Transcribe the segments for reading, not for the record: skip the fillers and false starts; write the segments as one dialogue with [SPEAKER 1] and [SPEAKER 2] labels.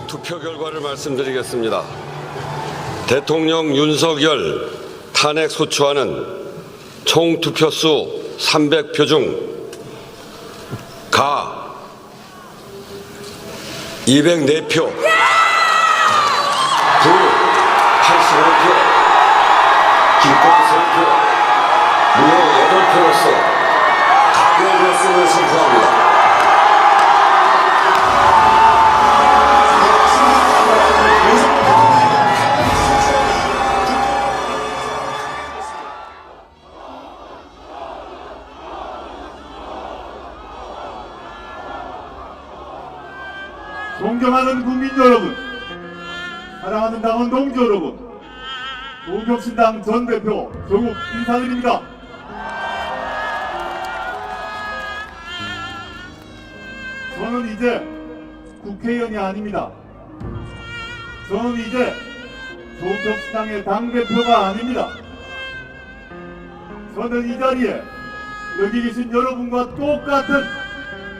[SPEAKER 1] 투표 결과를 말씀드리겠습니다. 대통령 윤석열 탄핵 소추안은 총 투표수 300표 중 가 204표, 부 85표, 기권 3표, 무효 8표로서 가결됐음을 선포합니다.
[SPEAKER 2] 존경하는 국민 여러분, 사랑하는 당원 동지 여러분, 우격신당 전 대표 조국 인사드립니다. 저는 이제 국회의원이 아닙니다. 저는 이제 우격신당의 당대표가 아닙니다. 저는 이 자리에 여기 계신 여러분과 똑같은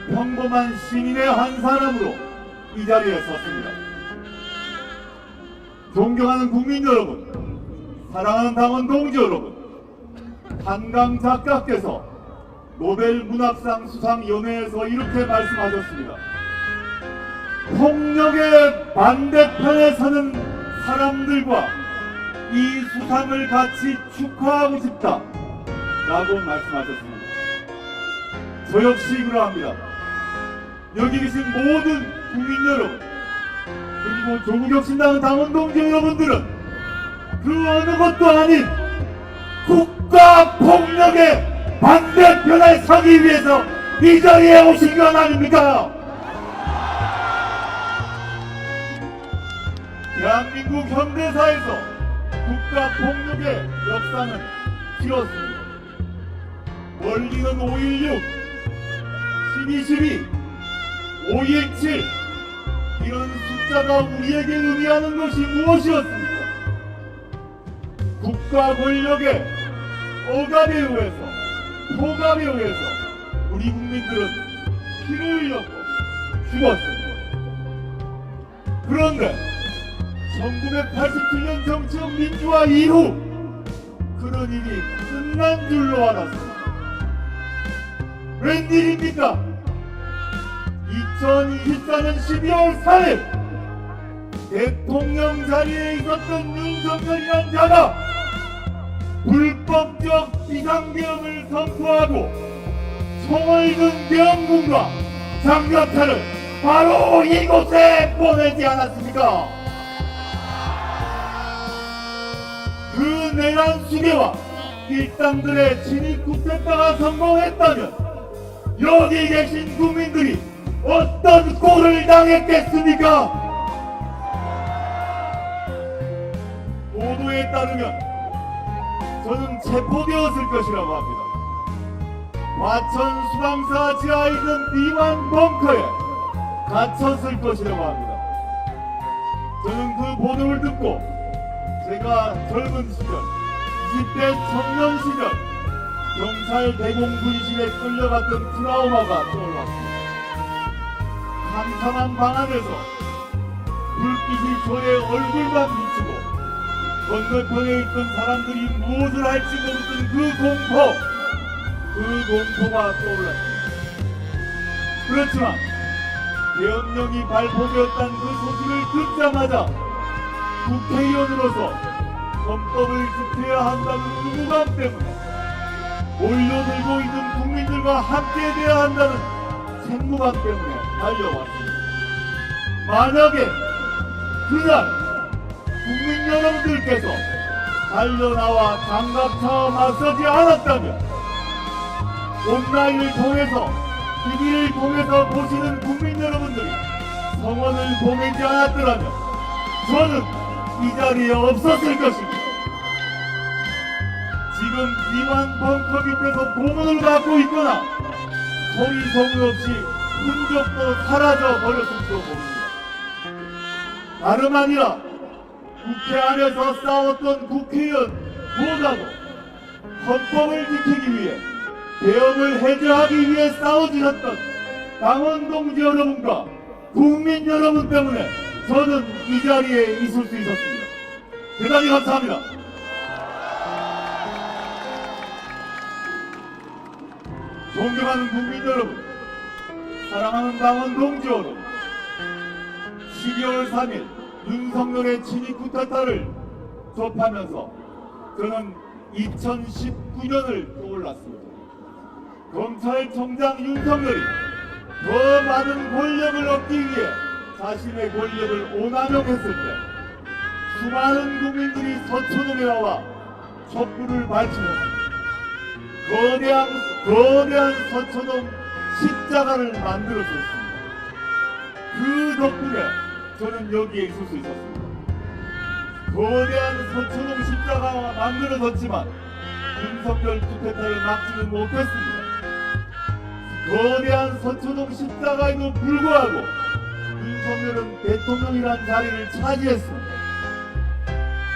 [SPEAKER 2] 평범한 시민의 한 사람으로 이 자리에 섰습니다. 존경하는 국민 여러분, 사랑하는 당원 동지 여러분, 한강 작가께서 노벨 문학상 수상위원회에서 이렇게 말씀하셨습니다. 폭력의 반대편에 서는 사람들과 이 수상을 같이 축하하고 싶다 라고 말씀하셨습니다. 저 역시 그러합니다. 여기 계신 모든 국민 여러분, 그리고 조국혁신당 당원 동지 여러분들은 그 어느 것도 아닌 국가 폭력의 반대편에 서기 위해서 이 자리에 오신 건 아닙니까? 대한민국 현대사에서 국가 폭력의 역사는 길었습니다. 원리는 5.16, 12.12, 5.17 이런 숫자가 우리에게 의미하는 것이 무엇이었습니까? 국가 권력의 억압에 의해서, 폭압에 의해서 우리 국민들은 피를 흘렸고 죽었습니다. 그런데 1987년 정치적 민주화 이후 그런 일이 끝난 줄로 알았습니다. 웬일입니까? 2024년 12월 4일 대통령 자리에 있었던 윤석열이란 자가 불법적 비상계엄을 선포하고 총을 든 계엄군과 장갑차를 바로 이곳에 보내지 않았습니까? 그 내란 수괴와 일당들의 진입 쿠데타가 성공했다면 여기 계신 국민들이 어떤 꼴을 당했겠습니까? 보도에 따르면 저는 체포되었을 것이라고 합니다. 과천 수방사 지하에 있는 B1 벙커에 갇혔을 것이라고 합니다. 저는 그 보도를 듣고 제가 젊은 시절, 20대 청년 시절 경찰 대공분실에 끌려갔던 트라우마가 떠올랐습니다. 캄캄한 방 안에서 불빛이 저의 얼굴만 비추고 건너편에 있던 사람들이 무엇을 할지 모르던 그 공포가 떠올랐습니다. 그렇지만 계엄령이 발표되었다는 그 소식을 듣자마자 국회의원으로서 헌법을 지켜야 한다는 의무감 때문에 몰려들고 있는 국민들과 함께 돼야 한다는 책무감 때문에 달려왔습니다. 만약에 그날 국민 여러분들께서 달려나와 장갑차와 맞서지 않았다면 온라인을 통해서 TV를 통해서 보시는 국민 여러분들이 성원을 보내지 않았더라면 저는 이 자리에 없었을 것입니다. 지금 B1 벙커 밑에서 고문을 받고 있거나 소리 소문 없이 흔적도 사라져 버렸을지도 모릅니다. 다름 아니라 국회 안에서 싸웠던 국회의원 보다도 헌법을 지키기 위해 계엄을 해제하기 위해 싸워주셨던 당원 동지 여러분과 국민 여러분 때문에 저는 이 자리에 있을 수 있었습니다. 대단히 감사합니다. 존경하는 국민 여러분, 사랑하는 당원 동지 여러분, 12월 3일 윤석열의 친위 쿠데타를 접하면서 저는 2019년을 떠올랐습니다. 검찰총장 윤석열이 더 많은 권력을 얻기 위해 자신의 권력을 오남용했을 때 수많은 국민들이 서초동에 나와 촛불을 밝히면서 거대한 서초동 십자가를 만들어줬습니다. 그 덕분에 저는 여기에 있을 수 있었습니다. 거대한 서초동 십자가가 만들어졌지만 윤석열 쿠데타를 막지는 못했습니다. 거대한 서초동 십자가에도 불구하고 윤석열은 대통령이란 자리를 차지했습니다.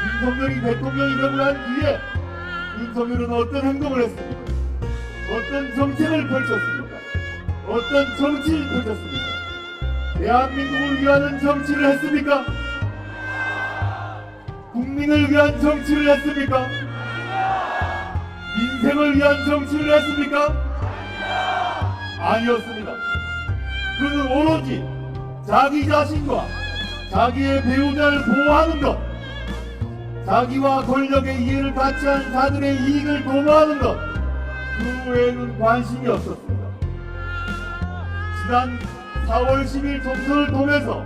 [SPEAKER 2] 윤석열이 대통령이 되고 난 뒤에 윤석열은 어떤 행동을 했습니까? 어떤 정책을 펼쳤습니까? 어떤 정치를 펼쳤습니까? 대한민국을 위하는 정치를 했습니까? 국민을 위한 정치를 했습니까? 민생을 위한 정치를 했습니까? 아니었습니다. 그는 오로지 자기 자신과 자기의 배우자를 보호하는 것, 자기와 권력의 이해를 같이 한 자들의 이익을 도모하는 것, 그 외에는 관심이 없었습니다. 지난 4월 10일 총선을 통해서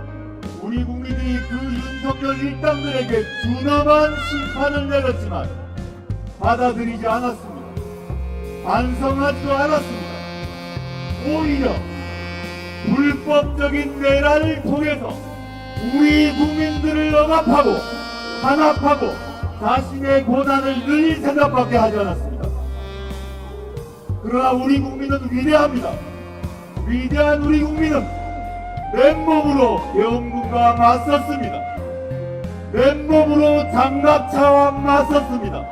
[SPEAKER 2] 우리 국민들이 그 윤석열 일당들에게 준엄한 심판을 내렸지만 받아들이지 않았습니다. 반성하지도 않았습니다. 오히려 불법적인 내란을 통해서 우리 국민들을 억압하고 탄압하고 자신의 고난을 늘릴 생각밖에 하지 않았습니다. 그러나 우리 국민은 위대합니다. 위대한 우리 국민은 맨몸으로 영군과 맞섰습니다. 맨몸으로 장갑차와 맞섰습니다.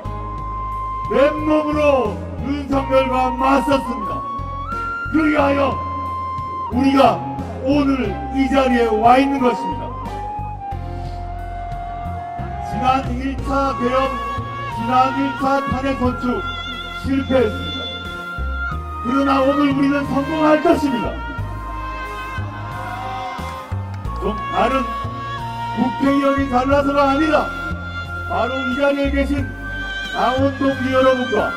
[SPEAKER 2] 맨몸으로 윤석열과 맞섰습니다. 그리하여 우리가 오늘 이 자리에 와 있는 것입니다. 지난 1차 대선, 지난 1차 탄핵 선출 실패했습니다. 그러나 오늘 우리는 성공할 것입니다. 좀 다른 국회의원이 잘나서가 아니라 바로 이 자리에 계신 당원 동지 여러분과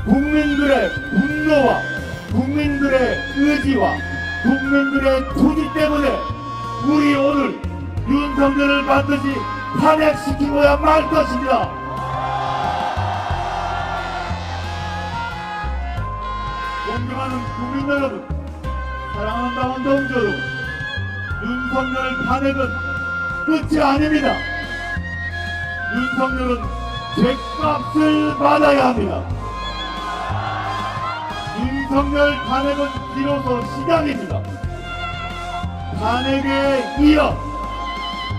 [SPEAKER 2] 국민들의 분노와 국민들의 의지와 국민들의 투지 때문에 우리 오늘 윤석열을 반드시 탄핵시키고야 말 것입니다. 존경하는 국민 여러분, 사랑하는 당원 동지 여러분, 윤석열 탄핵은 끝이 아닙니다. 윤석열은 죗값을 받아야 합니다. 윤석열 탄핵은 비로소 시작입니다. 탄핵에 이어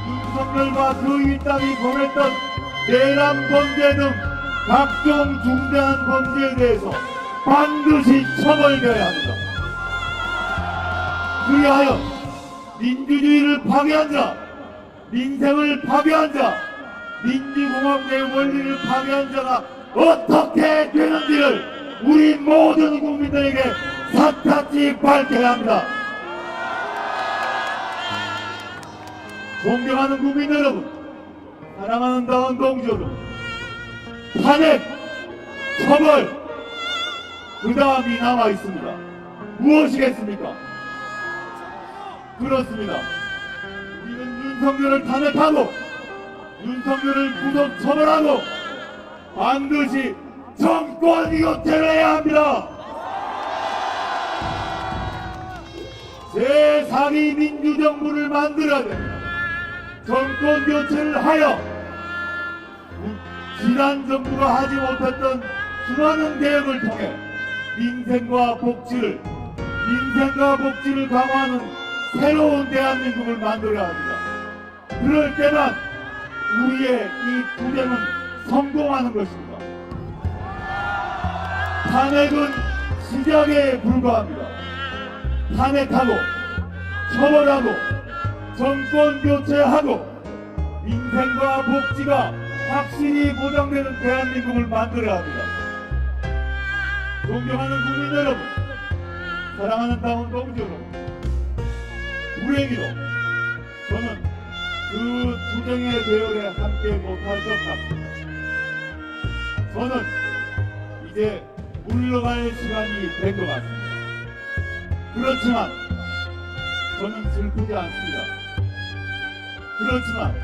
[SPEAKER 2] 윤석열과 그 일당이 범했던 내란 범죄 등 각종 중대한 범죄에 대해서 반드시 처벌되어야 합니다. 그리하여 민주주의를 파괴한 자, 민생을 파괴한 자, 민주공화국의 원리를 파괴한 자가 어떻게 되는지를 우리 모든 국민들에게 샅샅이 밝혀야 합니다. 존경하는 국민 여러분, 사랑하는 당원 동지 여러분, 탄핵, 처벌, 그 다음이 남아 있습니다. 무엇이겠습니까? 그렇습니다. 우리는 윤석열을 탄핵하고 윤석열을 구속 처벌하고 반드시 정권 교체를 해야 합니다. 제4기 민주정부를 만들어야 됩니다. 정권 교체를 하여 지난 정부가 하지 못했던 수많은 개혁을 통해 민생과 복지를 강화하는 새로운 대한민국을 만들어야 합니다. 그럴 때만 우리의 이 투쟁은 성공하는 것입니다. 탄핵은 시작에 불과합니다. 탄핵하고 처벌하고 정권 교체하고 민생과 복지가 확실히 보장되는 대한민국을 만들어야 합니다. 존경하는 국민 여러분, 사랑하는 당원 동지 여러분, 불행히도 저는 그 투쟁의 대열에 함께 못할 것 같습니다. 저는 이제 물러갈 시간이 된 것 같습니다. 그렇지만 저는 슬프지 않습니다. 그렇지만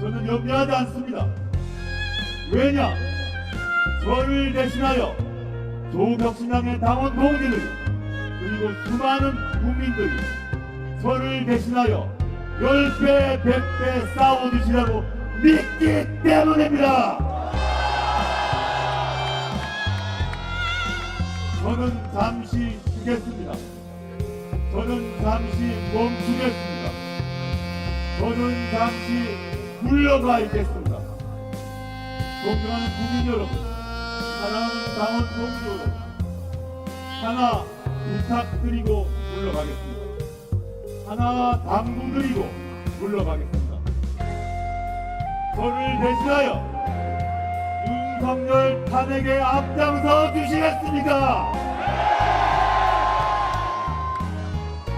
[SPEAKER 2] 저는 염려하지 않습니다. 왜냐? 저를 대신하여 조국혁신당의 당원 동지들이 그리고 수많은 국민들이 저를 대신하여 10배, 100배 싸워주시라고 믿기 때문입니다. 저는 잠시 쉬겠습니다. 저는 잠시 멈추겠습니다. 저는 잠시 물러가 있겠습니다. 존경하는 국민 여러분, 사랑하는 당원 동지 여러분, 하나 부탁드리고 물러가겠습니다. 하나 당부드리고 물러가겠습니다. 저를 대신하여 윤석열 탄핵에 앞장서 주시겠습니까?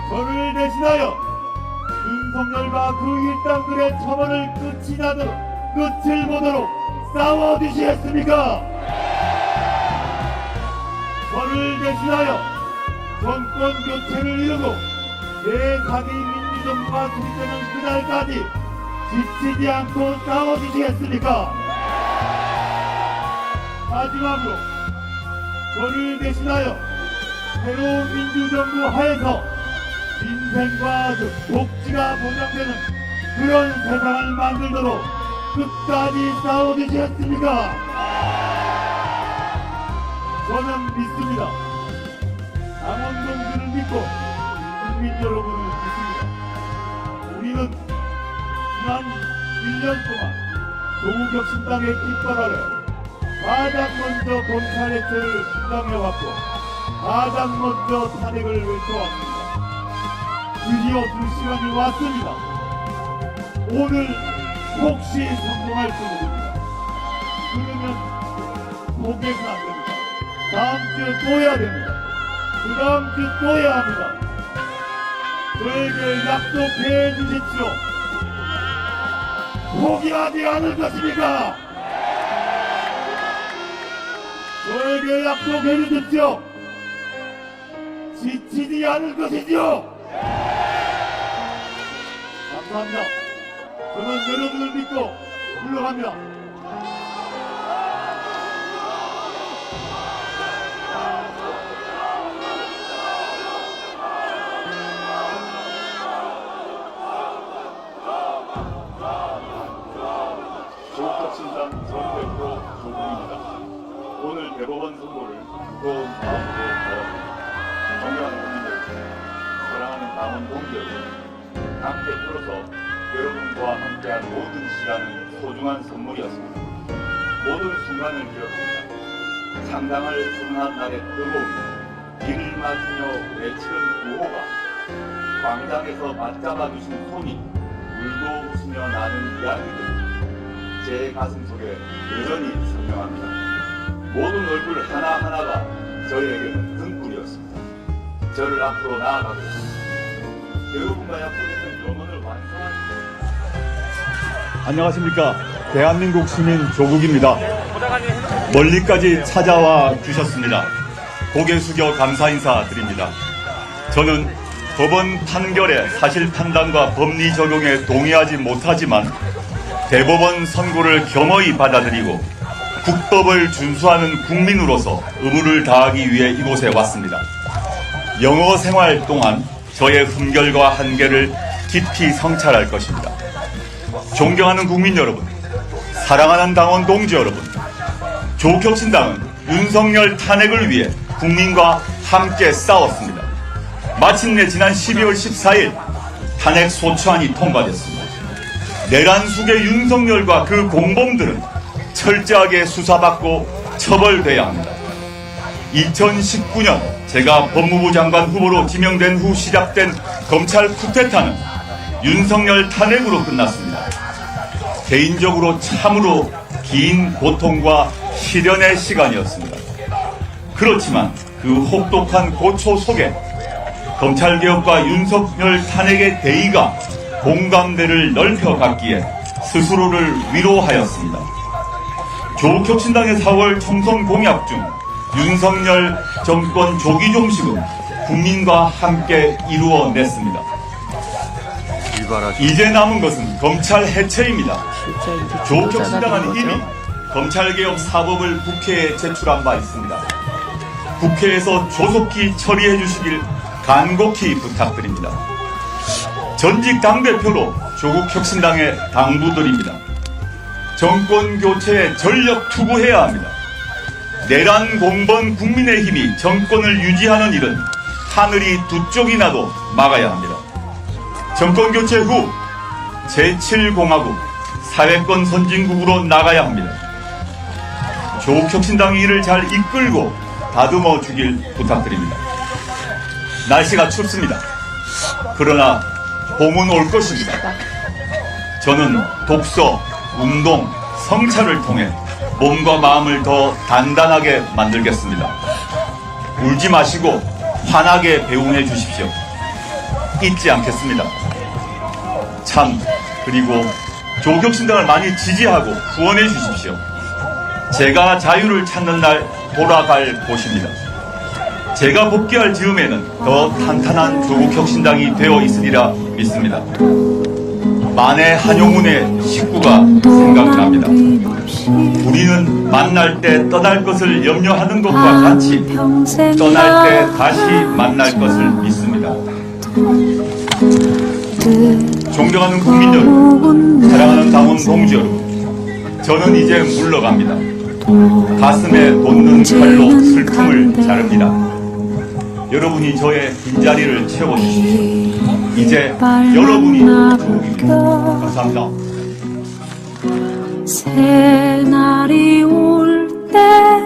[SPEAKER 2] 저를 대신하여 윤석열과 그 일당들의 처벌을 끝이 나도록 끝을 보도록 싸워주시겠습니까? 저를 대신하여 정권 교체를 이루고 대사기 민주정부가 수립되는 그날까지 지치지 않고 싸워주시겠습니까? 마지막으로 저를 대신하여 새로운 민주정부 하에서 민생과 복지가 보장되는 그런 세상을 만들도록 끝까지 싸워주시겠습니까? 저는 믿습니다. 당원동지를 믿고 국민 여러분을 믿습니다. 우리는 지난 1년 동안 조국혁신당의 깃발 아래 가장 먼저 검찰의 죄를 주장해왔고 가장 먼저 탄핵을 외쳐왔습니다. 드디어 그 시간이 왔습니다. 오늘 혹시 성공할지 모릅니다. 그러면 포기해서는 안 됩니다. 다음 주에 또 해야 됩니다. 그 다음 주에 또 해야 합니다. 저에게 약속해 주십시오. 포기하지 않을 것입니까? 저에게 약속해 주십시오. 지치지 않을 것이지요. 감사합니다. 저는 여러분을 믿고 물러갑니다. 조국혁신당 전 대표 조국입니다. 오늘 대법원 선고를 무거운 마음으로 받았습니다. 존경하는 국민들, 사랑하는 당원 동지 여러분, 당 대표로서 여러분과 함께한 모든 시간은 소중한 선물이었습니다. 모든 순간을 기억합니다. 창당을 선언한 날의 뜨거움, 길을 맞으며 외치는 구호가, 광장에서 맞잡아 주신 손이, 울고 웃으며 나눈 이야기들, 제 가슴 속에 여전히 선명합니다. 모든 얼굴 하나하나가 저희에게는 등불이었습니다. 저를 앞으로 나아가겠습니다. 여러분과 약속했던 영혼을 완성하십시오.
[SPEAKER 3] 안녕하십니까. 대한민국 시민 조국입니다. 멀리까지 찾아와 주셨습니다. 고개 숙여 감사 인사드립니다. 저는 법원 판결의 사실 판단과 법리 적용에 동의하지 못하지만 대법원 선고를 겸허히 받아들이고 국법을 준수하는 국민으로서 의무를 다하기 위해 이곳에 왔습니다. 영어 생활 동안 저의 흠결과 한계를 깊이 성찰할 것입니다. 존경하는 국민 여러분, 사랑하는 당원 동지 여러분, 조국혁신당은 윤석열 탄핵을 위해 국민과 함께 싸웠습니다. 마침내 지난 12월 14일 탄핵 소추안이 통과됐습니다. 내란 속의 윤석열과 그 공범들은 철저하게 수사받고 처벌돼야 합니다. 2019년 제가 법무부 장관 후보로 지명된 후 시작된 검찰 쿠데타는 윤석열 탄핵으로 끝났습니다. 개인적으로 참으로 긴 고통과 시련의 시간이었습니다. 그렇지만 그 혹독한 고초 속에 검찰개혁과 윤석열 탄핵의 대의가 공감대를 넓혀갔기에 스스로를 위로하였습니다. 조국혁신당의 4월 총선 공약 중 윤석열 정권 조기 종식은 국민과 함께 이루어냈습니다. 이제 남은 것은 검찰 해체입니다. 조국혁신당은 이미 검찰개혁 사법을 국회에 제출한 바 있습니다. 국회에서 조속히 처리해 주시길 간곡히 부탁드립니다. 전직 당대표로 조국혁신당의 당부드립니다. 정권 교체에 전력 투구해야 합니다. 내란 공번 국민의힘이 정권을 유지하는 일은 하늘이 두 쪽이 나도 막아야 합니다. 정권 교체 후 제7공화국 사회권 선진국으로 나가야 합니다. 조국혁신당이 이를 잘 이끌고 다듬어 주길 부탁드립니다. 날씨가 춥습니다. 그러나 봄은 올 것입니다. 저는 독서, 운동, 성찰을 통해 몸과 마음을 더 단단하게 만들겠습니다. 울지 마시고 환하게 배웅해 주십시오. 잊지 않겠습니다. 참, 그리고 조국혁신당을 많이 지지하고 후원해 주십시오. 제가 자유를 찾는 날 돌아갈 곳입니다. 제가 복귀할 즈음에는 더 탄탄한 조국혁신당이 되어 있으리라 믿습니다. 만해 한용운의 식구가 생각납니다. 우리는 만날 때 떠날 것을 염려하는 것과 같이 떠날 때 다시 만날 것을 믿습니다. 존경하는 국민 여러분, 사랑하는 당원 동지 여러분, 저는 이제 물러갑니다. 가슴에 돋는 칼로 슬픔을 자릅니다. 여러분이 저의 빈자리를 채워주십시오. 이제 여러분이 조국입니다. 감사합니다.
[SPEAKER 4] 새날이 올 때